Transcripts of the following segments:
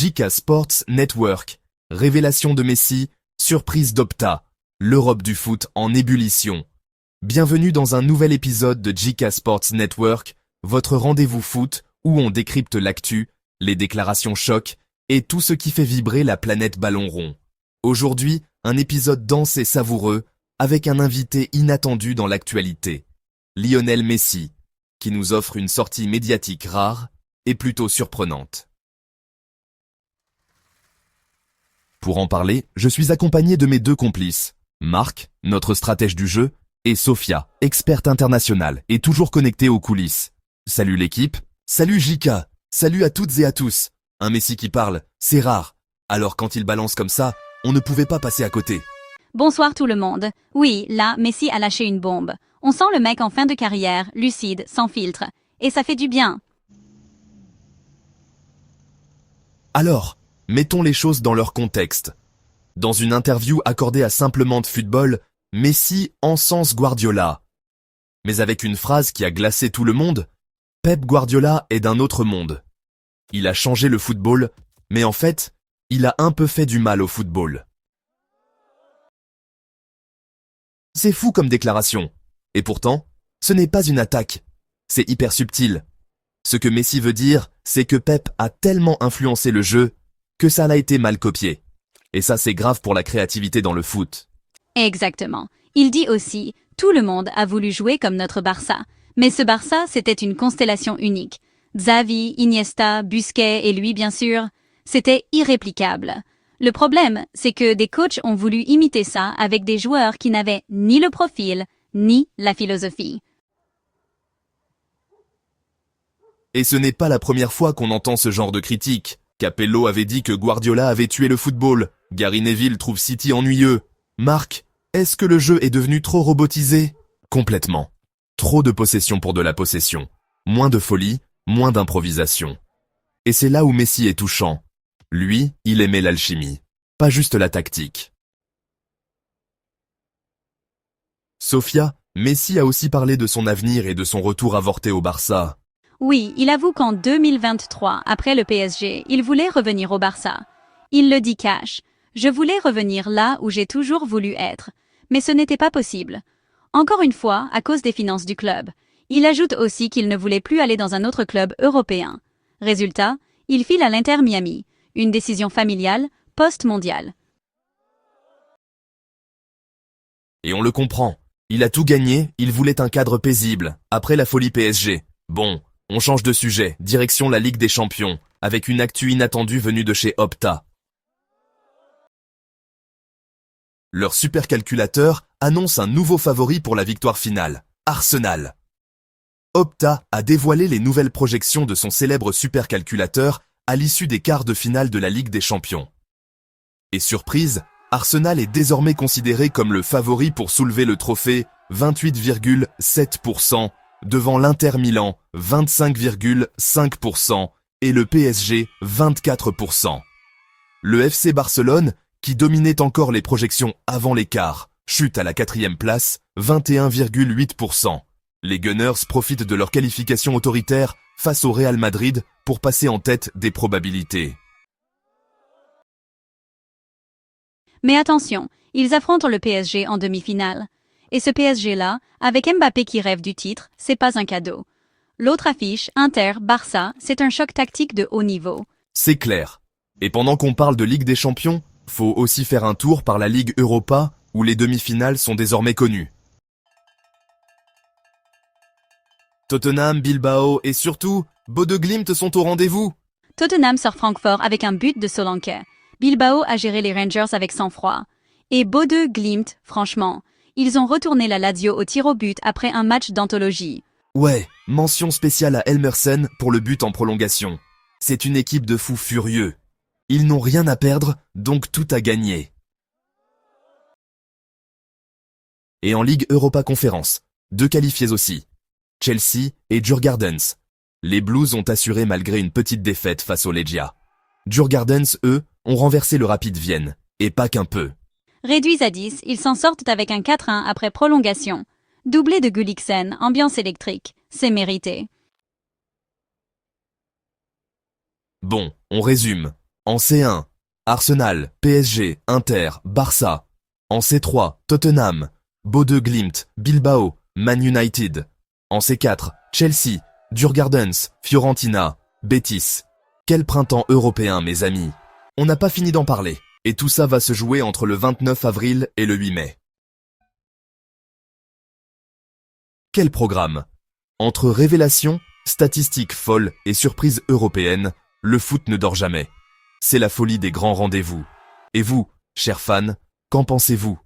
JK Sports Network, révélation de Messi, surprise d'Opta, l'Europe du foot en ébullition. Bienvenue dans un nouvel épisode de JK Sports Network, votre rendez-vous foot où on décrypte l'actu, les déclarations chocs et tout ce qui fait vibrer la planète ballon rond. Aujourd'hui, un épisode dense et savoureux avec un invité inattendu dans l'actualité, Lionel Messi, qui nous offre une sortie médiatique rare et plutôt surprenante. Pour en parler, je suis accompagné de mes deux complices, Marc, notre stratège du jeu, et Sophia, experte internationale et toujours connectée aux coulisses. Salut l'équipe, salut JK, salut à toutes et à tous. Un Messi qui parle, c'est rare. Alors quand il balance comme ça, on ne pouvait pas passer à côté. Bonsoir tout le monde. Oui, là, Messi a lâché une bombe. On sent le mec en fin de carrière, lucide, sans filtre. Et ça fait du bien. Alors, mettons les choses dans leur contexte. Dans une interview accordée à Simplement de Football, Messi encense Guardiola. Mais avec une phrase qui a glacé tout le monde, Pep Guardiola est d'un autre monde. Il a changé le football, mais en fait, il a un peu fait du mal au football. C'est fou comme déclaration. Et pourtant, ce n'est pas une attaque. C'est hyper subtil. Ce que Messi veut dire, c'est que Pep a tellement influencé le jeu que ça l'a été mal copié. Et ça, c'est grave pour la créativité dans le foot. Exactement. Il dit aussi, tout le monde a voulu jouer comme notre Barça. Mais ce Barça, c'était une constellation unique. Xavi, Iniesta, Busquets et lui, bien sûr. C'était irréplicable. Le problème, c'est que des coachs ont voulu imiter ça avec des joueurs qui n'avaient ni le profil, ni la philosophie. Et ce n'est pas la première fois qu'on entend ce genre de critique. Capello avait dit que Guardiola avait tué le football. Gary Neville trouve City ennuyeux. Marc, est-ce que le jeu est devenu trop robotisé? Complètement. Trop de possession pour de la possession. Moins de folie, moins d'improvisation. Et c'est là où Messi est touchant. Lui, il aimait l'alchimie, pas juste la tactique. Sophia, Messi a aussi parlé de son avenir et de son retour avorté au Barça. Oui, il avoue qu'en 2023, après le PSG, il voulait revenir au Barça. Il le dit cash. Je voulais revenir là où j'ai toujours voulu être. Mais ce n'était pas possible. Encore une fois, à cause des finances du club. Il ajoute aussi qu'il ne voulait plus aller dans un autre club européen. Résultat, il file à l'Inter Miami. Une décision familiale, post-mondiale. Et on le comprend. Il a tout gagné, il voulait un cadre paisible, après la folie PSG. Bon, on change de sujet, direction la Ligue des Champions, avec une actu inattendue venue de chez Opta. Leur supercalculateur annonce un nouveau favori pour la victoire finale, Arsenal. Opta a dévoilé les nouvelles projections de son célèbre supercalculateur à l'issue des quarts de finale de la Ligue des Champions. Et surprise, Arsenal est désormais considéré comme le favori pour soulever le trophée, 28,7%, devant l'Inter Milan, 25,5%, et le PSG, 24%. Le FC Barcelone, qui dominait encore les projections avant les quarts, chute à la 4e place, 21,8%. Les Gunners profitent de leur qualification autoritaire face au Real Madrid pour passer en tête des probabilités. Mais attention, ils affrontent le PSG en demi-finale. Et ce PSG-là, avec Mbappé qui rêve du titre, c'est pas un cadeau. L'autre affiche, Inter-Barça, c'est un choc tactique de haut niveau. C'est clair. Et pendant qu'on parle de Ligue des Champions, faut aussi faire un tour par la Ligue Europa, où les demi-finales sont désormais connues. Tottenham, Bilbao et surtout, Bodø Glimt sont au rendez-vous. Tottenham sort Francfort avec un but de Solanke. Bilbao a géré les Rangers avec sang-froid. Et Bodø Glimt, franchement, ils ont retourné la Lazio au tir au but après un match d'anthologie. Ouais, mention spéciale à Elmersen pour le but en prolongation. C'est une équipe de fous furieux. Ils n'ont rien à perdre, donc tout à gagner. Et en Ligue Europa Conférence, 2 qualifiés aussi. Chelsea et Djurgårdens. Les Blues ont assuré malgré une petite défaite face au Legia. Djurgårdens, eux, ont renversé le Rapid Vienne, et pas qu'un peu. Réduits à 10, ils s'en sortent avec un 4-1 après prolongation. Doublé de Gulliksen, ambiance électrique, c'est mérité. Bon, on résume. En C1, Arsenal, PSG, Inter, Barça. En C3, Tottenham, Bodø Glimt, Bilbao, Man United. En C4, Chelsea, Djurgårdens, Fiorentina, Betis. Quel printemps européen, mes amis! On n'a pas fini d'en parler, et tout ça va se jouer entre le 29 avril et le 8 mai. Quel programme! Entre révélations, statistiques folles et surprises européennes, le foot ne dort jamais. C'est la folie des grands rendez-vous. Et vous, chers fans, qu'en pensez-vous?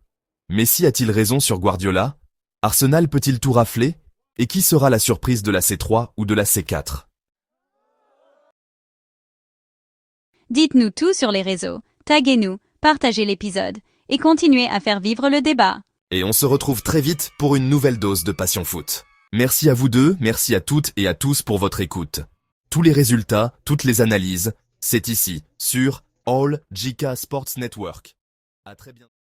Messi a-t-il raison sur Guardiola? Arsenal peut-il tout rafler? Et qui sera la surprise de la C3 ou de la C4? Dites-nous tout sur les réseaux, taguez-nous, partagez l'épisode et continuez à faire vivre le débat. Et on se retrouve très vite pour une nouvelle dose de Passion Foot. Merci à vous deux, merci à toutes et à tous pour votre écoute. Tous les résultats, toutes les analyses, c'est ici, sur All JK Sports Network. À très bientôt.